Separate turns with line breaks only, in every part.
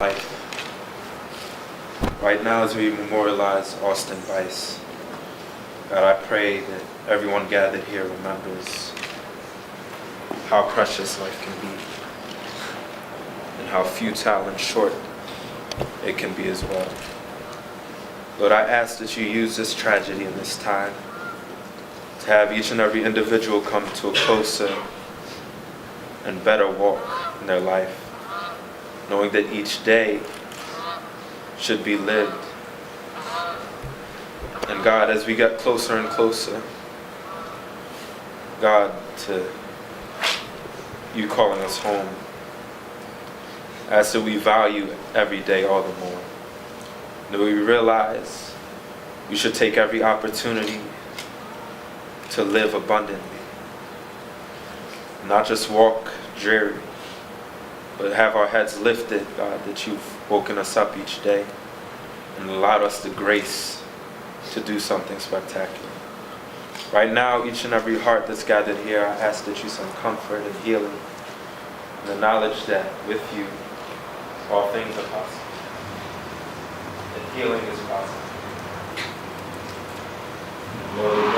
life. Right now, as we memorialize Austin Vice, God, I pray that everyone gathered here remembers how precious life can be and how futile and short it can be as well. Lord, I ask that you use this tragedy in this time to have each and every individual come to a closer and better walk in their life, knowing that each day should be lived. And God, as we get closer and closer, God, to you calling us home, I ask that we value every day all the more. That we realize we should take every opportunity to live abundantly. Not just walk dreary, but have our heads lifted, God, that you've woken us up each day and allowed us the grace to do something spectacular. Right now, each and every heart that's gathered here, I ask that you send comfort and healing and the knowledge that with you, all things are possible. And healing is possible. Lord,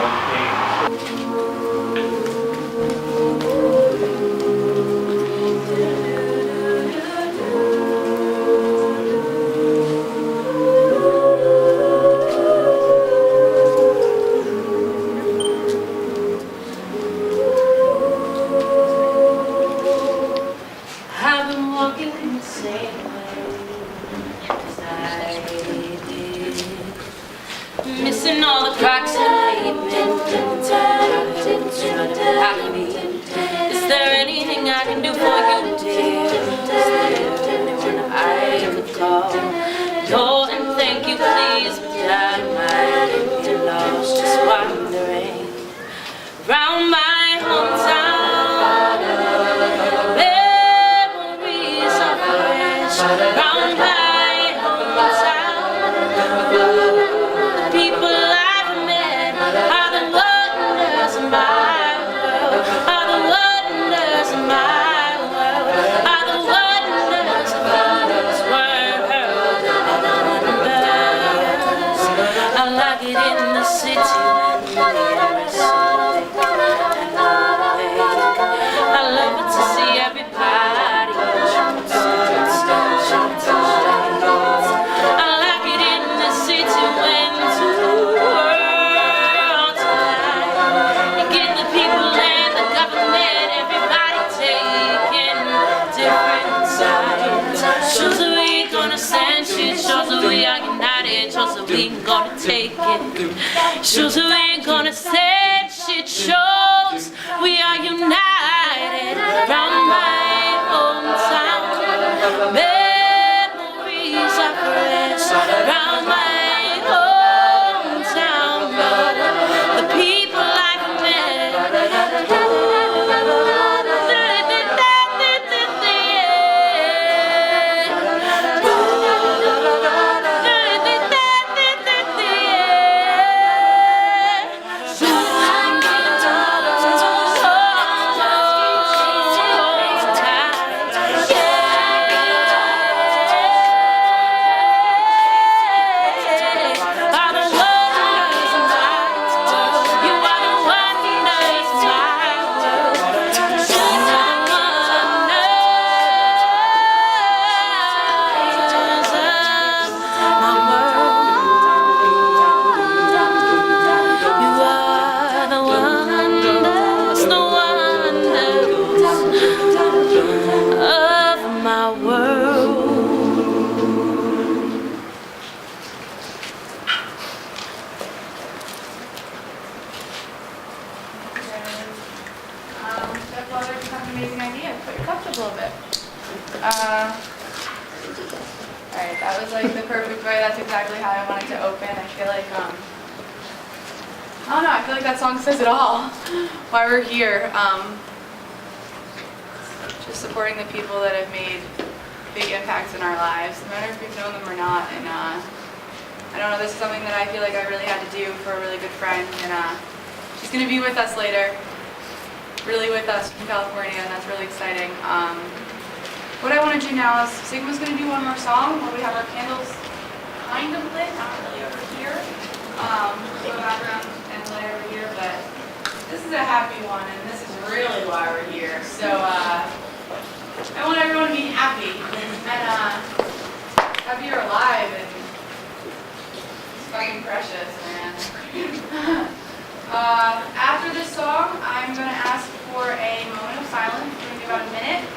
I've been walking in the same way as I did, missing all the cracks and pavement, trying to pack me. Is there anything I can do for you, dear? Is there anyone I could call? Go and thank you, please, but I might get lost just wandering round my hometown. Round my hometown, the people I've met are the wonders of my world, are the wonders of my world, are the wonders of this world. I like it in the city when the air is so thick and awake. I love it to see everybody. We ain't gonna take it. Shows we ain't gonna say shit. Shows we are united around my hometown. Memories are fresh around my hometown. The people I've met.
Amazing idea. Put your cups up a little bit. Alright, that was like the perfect way. That's exactly how I wanted to open. I feel like, I don't know, I feel like that song says it all. Why we're here. Just supporting the people that have made big impacts in our lives, no matter if we've known them or not. And I don't know, this is something that I feel like I really had to do for a really good friend. And she's going to be with us later. Really with us from California, and that's really exciting. what I want to do now is Sigma's going to do one more song where we have our candles kind of lit, not really over here. The background and light over here, but this is a happy one, and this is really why we're here. So I want everyone to be happy and happy you're alive, and it's fucking precious, man. After this song, I'm going to ask for a moment of silence. It's going to be about a minute.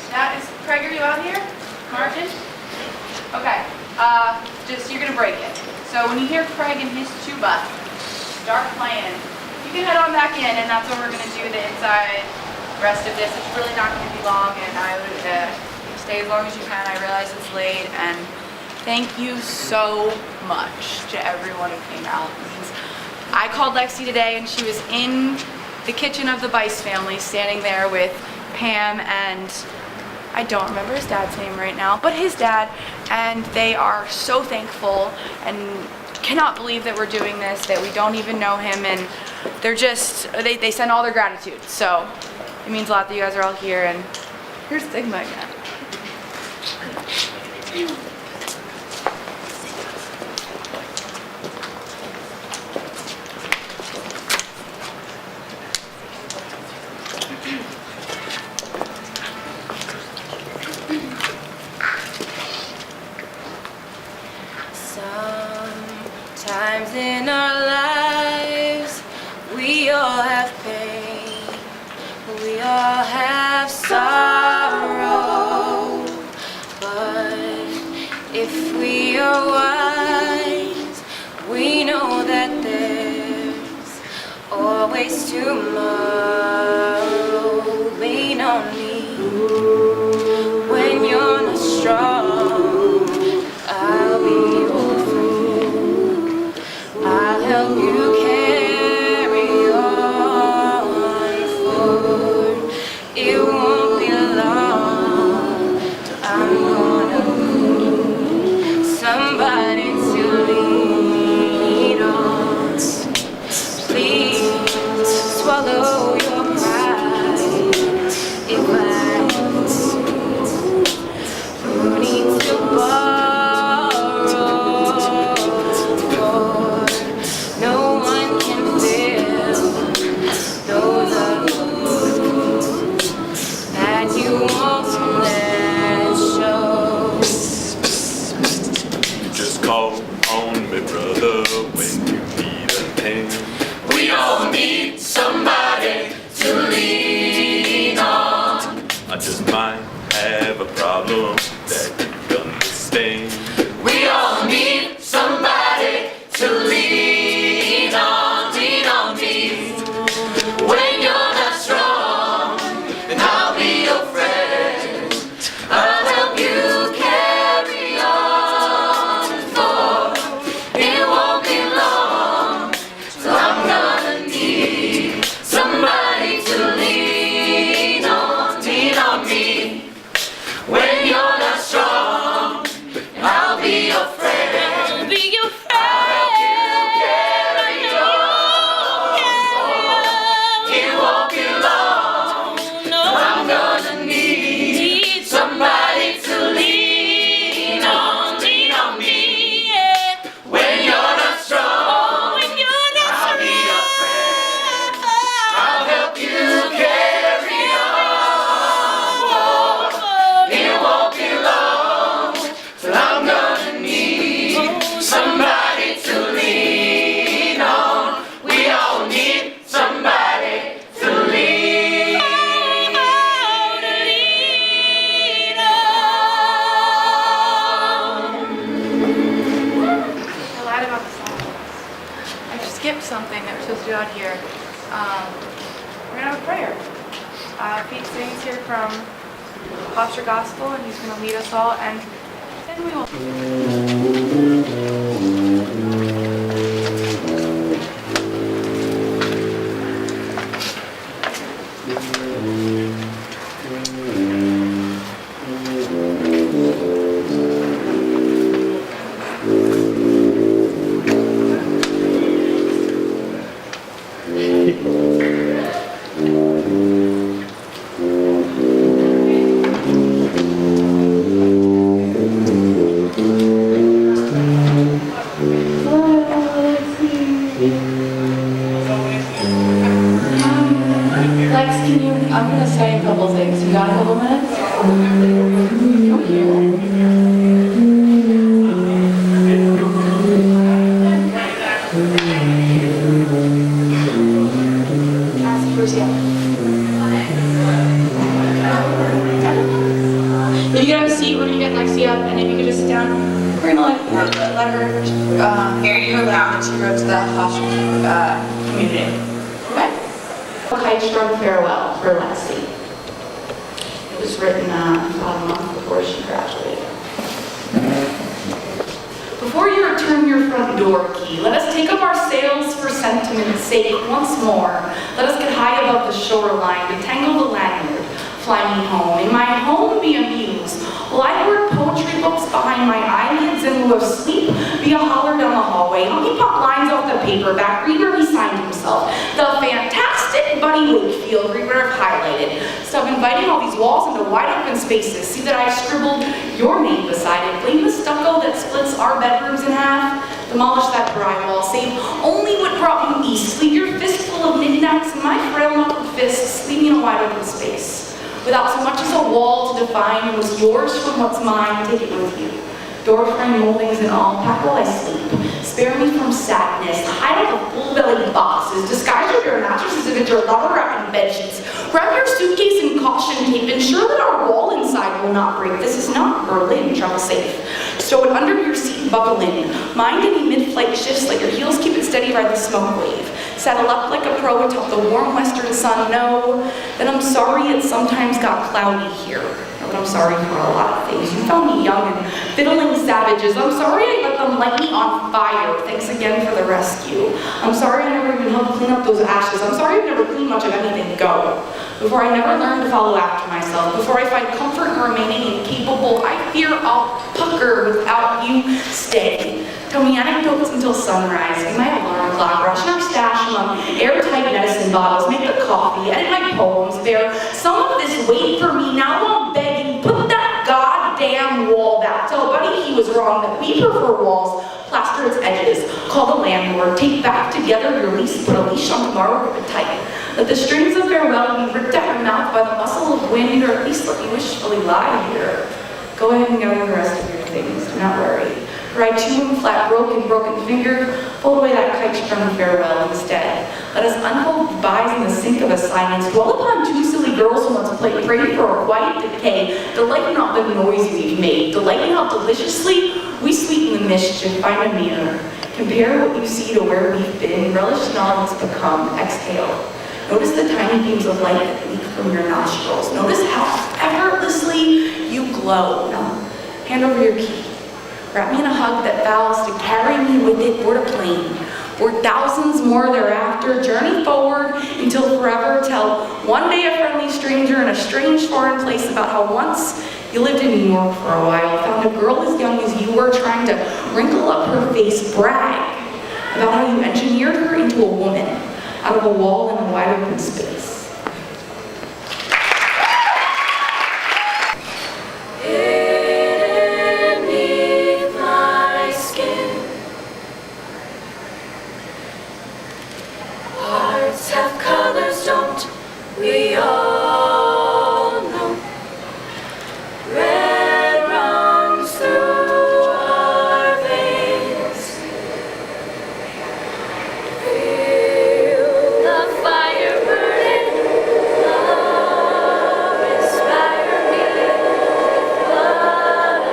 That is, Craig, are you out here? Martin? Okay. You're going to break it. So when you hear Craig and his tuba start playing, you can head on back in, and that's when we're going to do the inside rest of this. It's really not going to be long, and I would stay as long as you can. I realize it's late, and thank you so much to everyone who came out. I called Lexi today, and she was in the kitchen of the Bice family, standing there with Pam and I don't remember his dad's name right now, but his dad, and they are so thankful and cannot believe that we're doing this, that we don't even know him, and they're just, they send all their gratitude. So it means a lot that you guys are all here, and here's Sigma again.
Sometimes in our lives, we all have pain, we all have sorrow, but if we are wise, we know that there's always tomorrow. Lean on me when you're not strong, I'll be your friend. I'll help you carry on, for it won't be long till I'm gonna need somebody to lean on. Please swallow your pride if I need to borrow, for no one can fill those blues that you won't let show.
Just call on me, brother, when you need a hand. We all need somebody to lean on. I just might have a problem that you understand. We all need somebody to lean on me. When you're not strong, then I'll be your friend. I'll help you carry on, for it won't be long till I'm gonna need somebody to lean on me. When you're not strong, I'll be your friend.
I'll be your friend.
Carry on, it won't be long till I'm gonna need somebody to lean on me. When you're not strong, I'll be your friend. I'll help you carry on. It won't be long till I'm gonna need somebody to lean on. We all need somebody to lean on.
I lied about the song. I just skipped something that we're supposed to do out here. We're gonna have a prayer. Pete sings here from Posture Gospel, and he's gonna lead us all, and then we will. and if you could just sit down, we're gonna let her hear her loud that she wrote to the Hush community. Okay?
Kite Strung Farewell for Lexi. It was written about a month before she graduated. Before you return your front door key, let us take up our sails for sentiment's sake once more. Let us get high above the shoreline, detangle the lanyard, fly me home. In my home be amused, while I word poetry books behind my eyelids in lieu of sleep, be a holler down the hallway. He pop lines off the paperback, read where he signed himself. The fantastic Buddy Wakefield, read where I've highlighted. Stop inviting all these walls into wide open spaces. See that I scribbled your name beside it. Blame the stucco that splits our bedrooms in half. Demolish that drywall. Save only what brought you east. Leave your fistful of knickknacks and my frail knuckled fists. Leave me in a wide open space. Without so much as a wall to define what's yours from what's mine, take it with you. Door frame moldings and all, pack while I sleep. Spare me from sadness. Hide out the full-bellied boxes. Disguise your mattresses if it's your leather-wrapped bedsheets. Wrap your suitcase in caution tape. Ensure that our wall inside will not break. This is not Berlin. Travel safe. Stow it under your seat. Buckle in. Mind any mid-flight shifts. Let your heels keep it steady. Ride the smoke wave. Saddle up like a pro atop the warm western sun. Know that I'm sorry it sometimes got cloudy here. But I'm sorry for a lot of things. You found me young and fiddling savages. I'm sorry I let them light me on fire. Thanks again for the rescue. I'm sorry I never even helped clean up those ashes. I'm sorry I've never cleaned much of anything go. Before I never learned to follow after myself. Before I find comfort in remaining incapable, I fear I'll pucker without you staying. Tell me anecdotes until sunrise. Be my alarm clock. Rush in our stash among airtight medicine bottles. Make the coffee. Edit my poems. Bear some of this weight for me. Now I'm begging. Put that goddamn wall back. Tell Buddy he was wrong. That we prefer walls. Plaster its edges. Call the landlord. Take back together your lease. Put a leash on tomorrow. Grip it tight. Let the strings of farewell be ripped out your mouth by the muscle of wind, or at least let me wishfully lie here. Go ahead and gather the rest of your things. Do not worry. Write to flat, broken finger, fold away that kite-strung farewell instead. Let us unfold goodbyes in the sink of a silence. Dwell upon two silly girls who once played pray for a quiet decay. Delight not the noise we've made. Delight in how deliciously we sweeten the mischief. Find a mirror. Compare what you see to where we've been. Relish in all that's become. Exhale. Notice the tiny beams of light that leak from your nostrils. Notice how effortlessly you glow. Now, hand over your key. Wrap me in a hug that vows to carry me with it board a plane, or thousands more thereafter. Journey forward until forever. Tell one day a friendly stranger in a strange foreign place about how once you lived in New York for a while, found a girl as young as you were trying to wrinkle up her face, brag about how you engineered her into a woman out of a wall in a wide open space.
Have colors, don't we all know? Red runs through our veins. Feel the fire burning. Love inspire me. Blood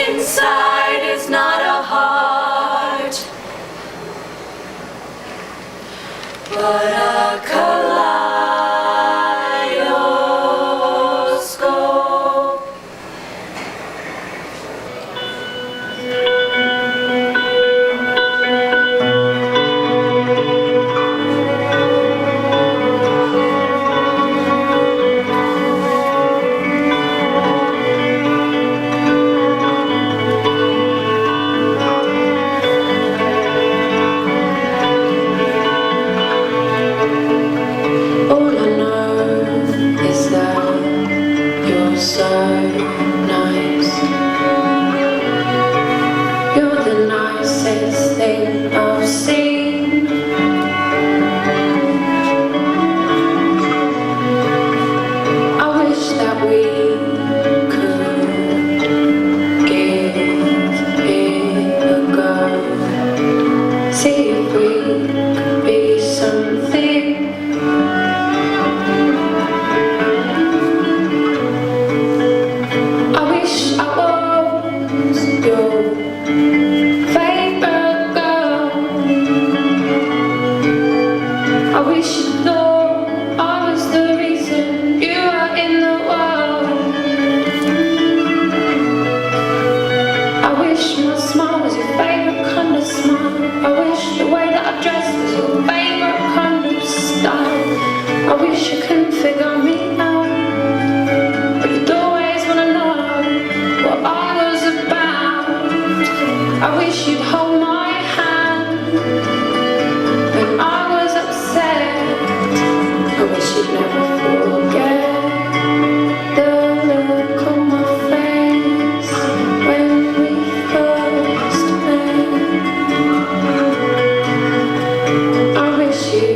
inside is not a heart, but a kaleidoscope. See if we could be something. I wish I was your favorite girl. I wish you know I was the reason you are in the world. I wish my smile was your favorite kind of smile. I wish the way that I dressed was your favorite kind of style. I wish you couldn't figure me out, but you'd always wanna know what I was about. I wish you'd hold my hand when I was upset. I wish you'd never forget the look on my face when we first met. I wish you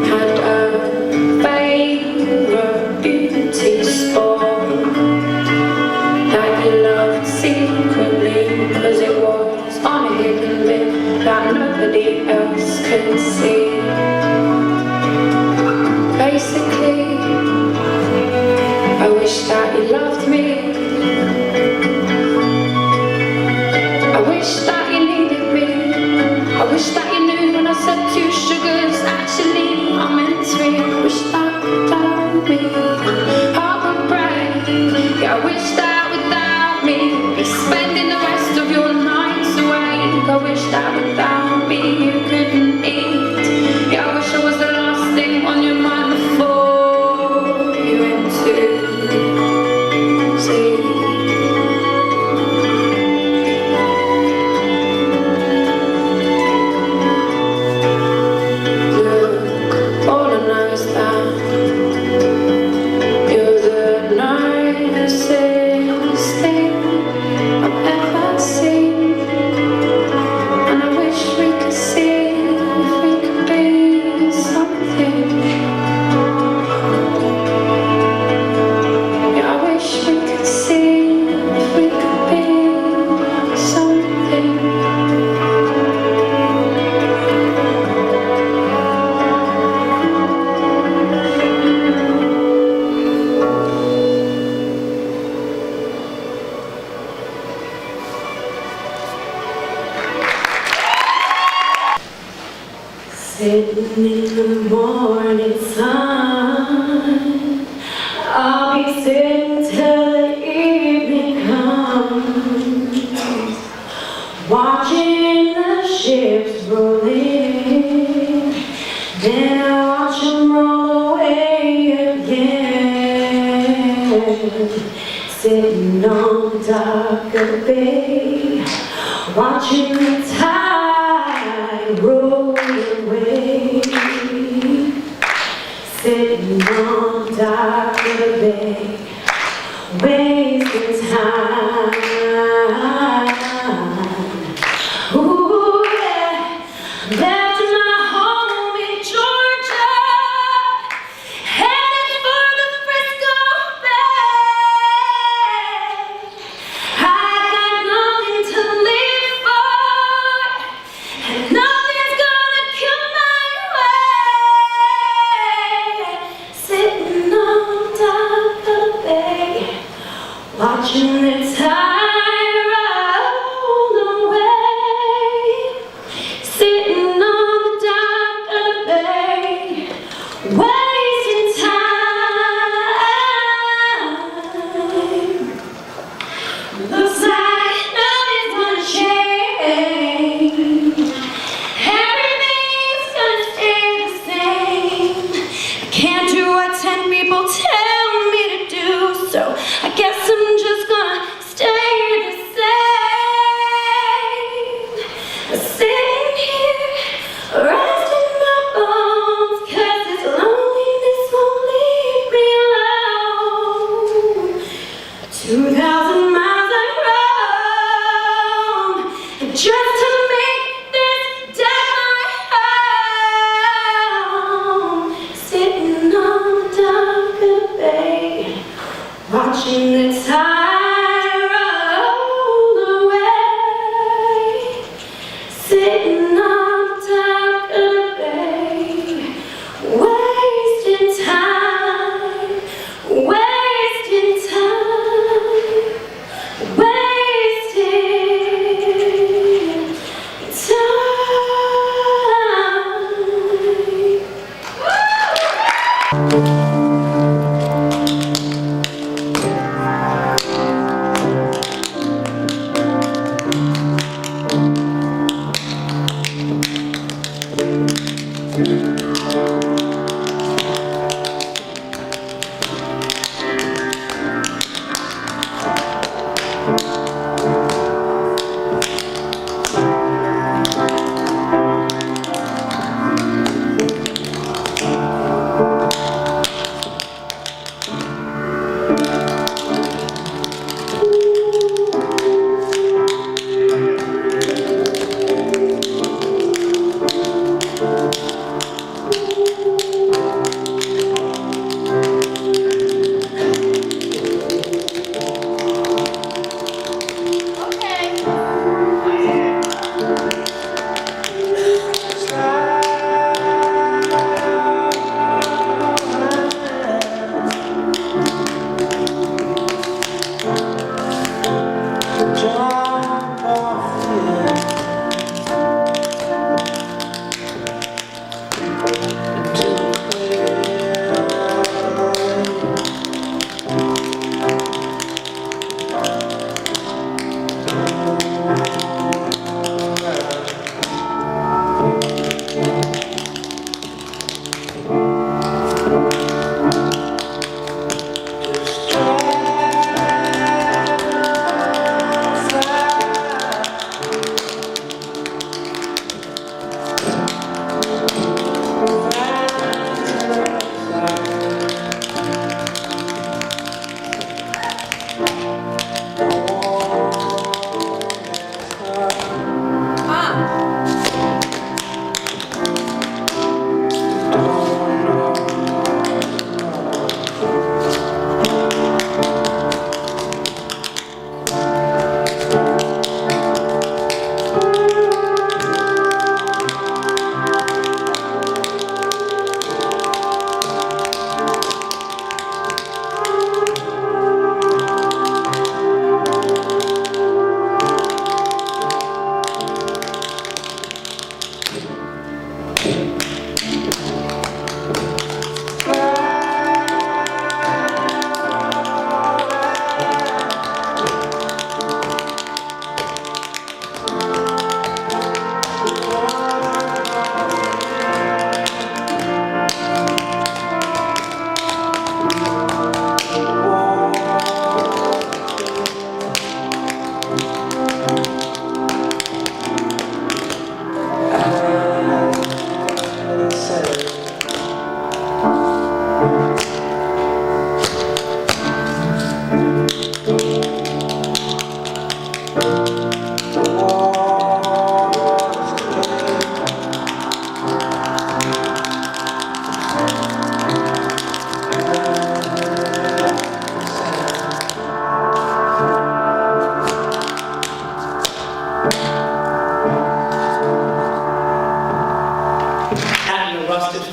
had a favorite beauty spot that you loved secretly, 'cause it was on a hidden bit that nobody else could see. Basically, I wish that you loved me. I wish that you needed me. I wish that you knew when I said 2 sugars, actually I meant 3. I wish that without me I would break. Yeah, I wish that without me you'd be spending the rest of your nights awake. I wish that without me you couldn't eat. Yeah, I wish I was the last thing on your mind before you went to sleep. Look, all I know is that you're the nicest thing I've ever seen. And I wish we could see if we could be something. Yeah, I wish we could see if we could be something. Sitting in the morning sun, I'll be sitting till the evening comes, watching the ships roll in, then I watch them roll away again. Sitting on the dock of the bay, watching the tide roll away. Sitting on the dock of the bay, wasting time. Ooh, yeah. Left my home in Georgia, headed for the Frisco Bay. I got nothing to live for, and nothing's gonna come my way. Sitting on the dock of the bay, watching the tide roll away. Sitting on the dock of the bay, wasting time. Looks like nothing's gonna change. Everything's gonna stay the same. I can't do what 10 people tell me to do, so I guess I'm just gonna stay the same. Sitting here, resting my bones, 'cause this loneliness won't leave me alone. 2,000 miles I roam just to make this deck my home. Sitting on the dock of the bay, watching the tide roll away. Sitting on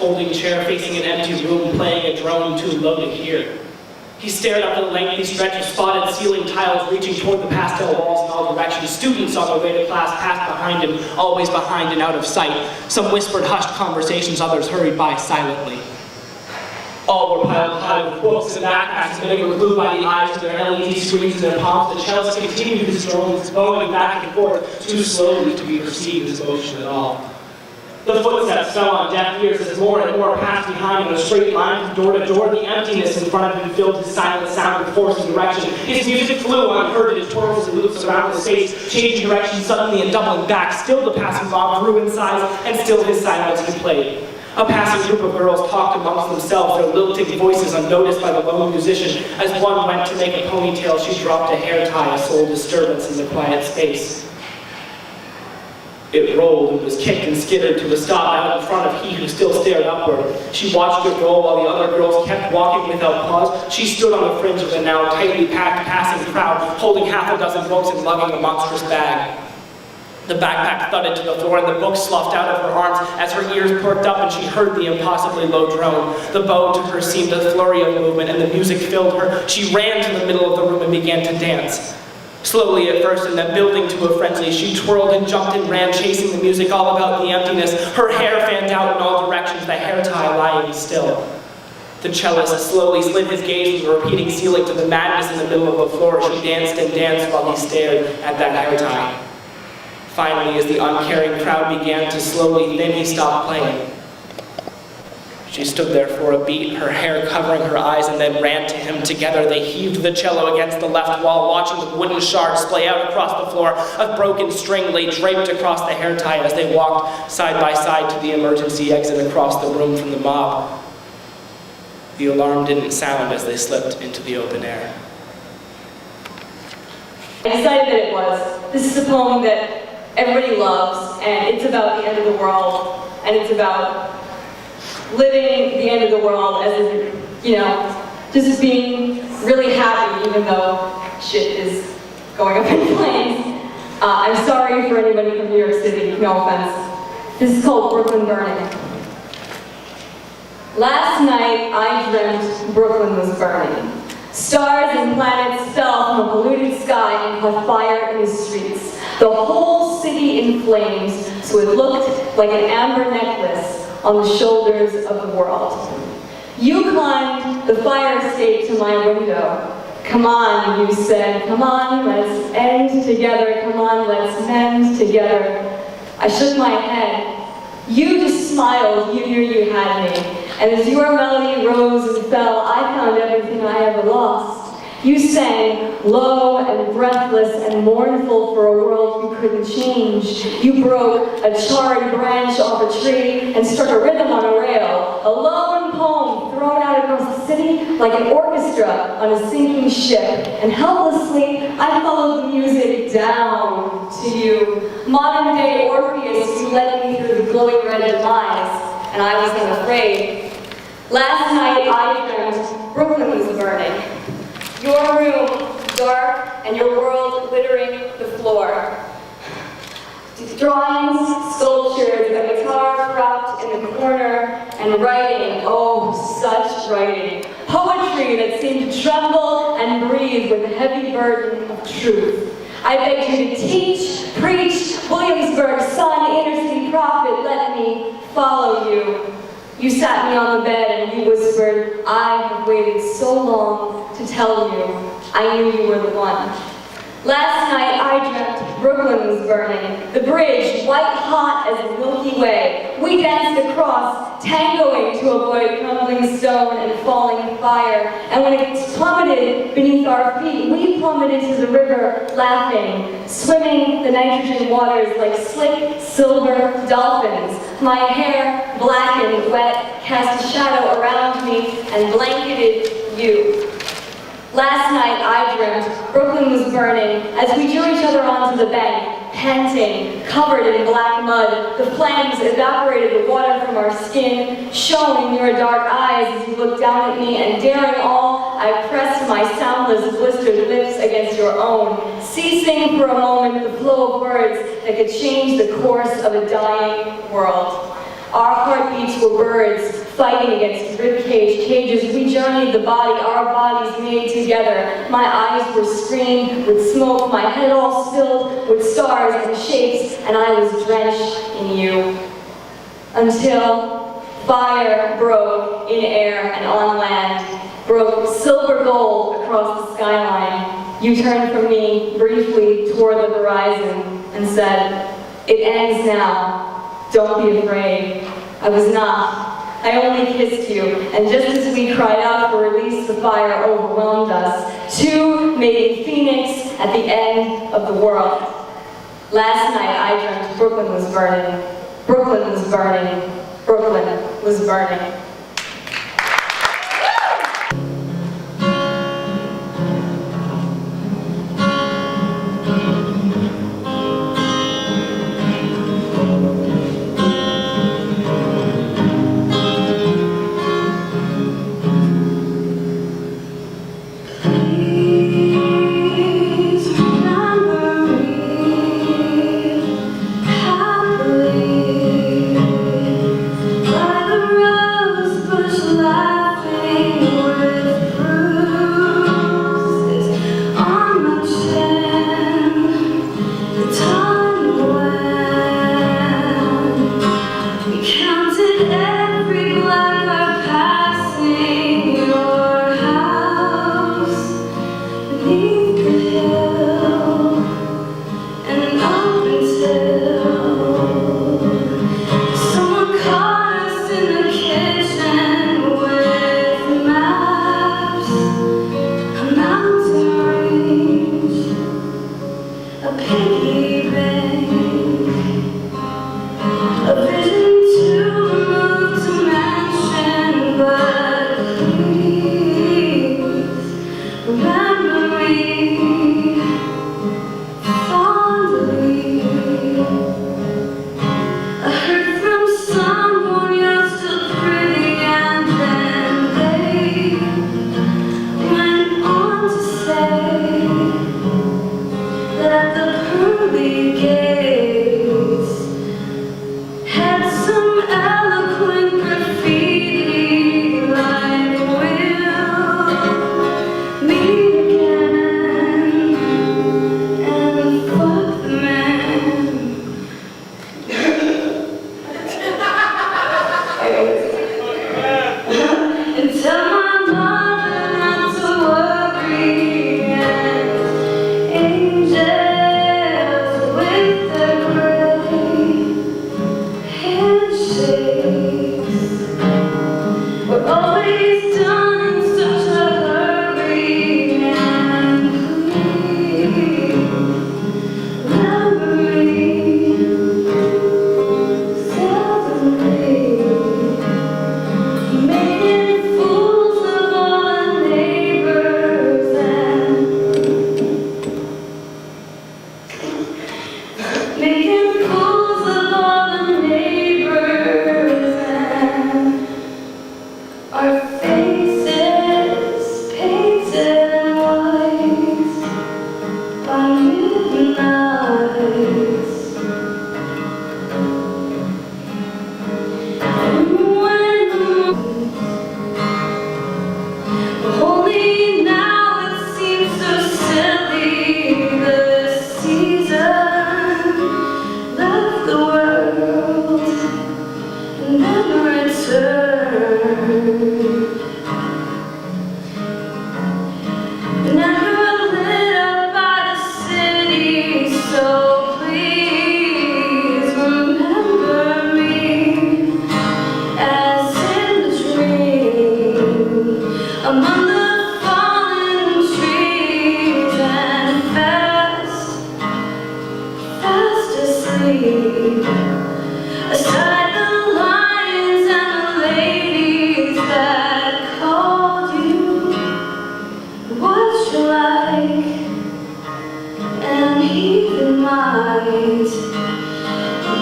folding chair facing an empty room, playing a drone too low to hear. He stared up the lengthy stretch of spotted ceiling tiles reaching toward the pastel walls in all directions. Students on their way to class passed behind him, always behind and out of sight. Some whispered hushed conversations, others hurried by silently. All were piled high with books and backpacks, many were glued by the eyes to their LED screens in their palms. The cellist continued his strolls, going back and forth, too slowly to be perceived as motion at all. The footsteps fell on deaf ears as more and more passed behind in a straight line from door to door. The emptiness in front of him filled his silent sound with force and direction. His music flew unheard as twirls and loops around his face, changing direction suddenly and doubling back. Still the passing mob grew in size, and still his silence he played. A passing group of girls talked amongst themselves, their lilting voices unnoticed by the lone musician. As one went to make a ponytail, she dropped a hair tie, a sole disturbance in the quiet space. It rolled and was kicked and skittered to a stop out in front of he who still stared upward. She watched it roll while the other girls kept walking without pause. She stood on the fringe of the now tightly packed passing crowd, holding half a dozen books and lugging a monstrous bag. The backpack thudded to the floor and the book sloughed out of her arms as her ears perked up and she heard the impossibly low drone. The bow to her seemed a flurry of movement and the music filled her. She ran to the middle of the room and began to dance. Slowly at first, and then building to a frenzy, she twirled and jumped and ran, chasing the music all about the emptiness. Her hair fanned out in all directions, the hair tie lying still. The cellist slowly slid his gaze from the repeating ceiling to the madness in the middle of the floor. She danced and danced while he stared at that hair tie. Finally, as the uncaring crowd began to slowly thin, he stopped playing. She stood there for a beat, her hair covering her eyes, and then ran to him. Together they heaved the cello against the left wall, watching the wooden shards splay out across the floor. A broken string lay draped across the hair tie as they walked side by side to the emergency exit across the room from the mob. The alarm didn't sound as they slipped into the open air.
I decided that it was. This is a poem that everybody loves, and it's about the end of the world, and it's about living the end of the world as, just as being really happy even though shit is going up in flames. I'm sorry for anybody from New York City, no offense. This is called Brooklyn Burning. Last night I dreamt Brooklyn was burning. Stars and planets fell from a polluted sky and caught fire in the streets. The whole city in flames, so it looked like an amber necklace on the shoulders of the world. You climbed the fire escape to my window. Come on, you said, come on, let's end together, come on, let's mend together. I shook my head. You just smiled, you knew you had me. And as your melody rose and fell, I found everything I ever lost. You sang low and breathless and mournful for a world you couldn't change. You broke a charred branch off a tree and struck a rhythm on a rail. A lone poem thrown out across the city like an orchestra on a sinking ship. And helplessly, I followed the music down to you. Modern day Orpheus, you led me through the glowing red demise, and I wasn't afraid. Last night I dreamt Brooklyn was burning. Your room dark and your world littering the floor. Drawings, sculptures, a guitar propped in the corner, and writing, oh, such writing. Poetry that seemed to tremble and breathe with a heavy burden of truth. I begged you to teach, preach, Williamsburg, son, inner city prophet, let me follow you. You sat me on the bed and you whispered, I have waited so long to tell you, I knew you were the one. Last night I dreamt Brooklyn was burning, the bridge white hot as the Milky Way. We danced across, tangoing to avoid crumbling stone and falling fire. And when it plummeted beneath our feet, we plummeted to the river, laughing, swimming the nitrogen waters like slick silver dolphins. My hair, black and wet, cast a shadow around me and blanketed you. Last night I dreamt Brooklyn was burning as we drew each other onto the bank, panting, covered in black mud. The flames evaporated the water from our skin, shone in your dark eyes as you looked down at me, and daring all, I pressed my soundless, blistered lips against your own, ceasing for a moment the flow of words that could change the course of a dying world. Our heartbeats were birds fighting against ribcage cages. We journeyed the body, our bodies made together. My eyes were screened with smoke, my head all filled with stars and shapes, and I was drenched in you. Until fire broke in air and on land, broke silver gold across the skyline. You turned from me briefly toward the horizon and said, "It ends now. Don't be afraid." I was not. I only kissed you, and just as we cried out for release, the fire overwhelmed us. Two made a phoenix at the end of the world. Last night I dreamt Brooklyn was burning. Brooklyn was burning. Brooklyn was burning.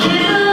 Give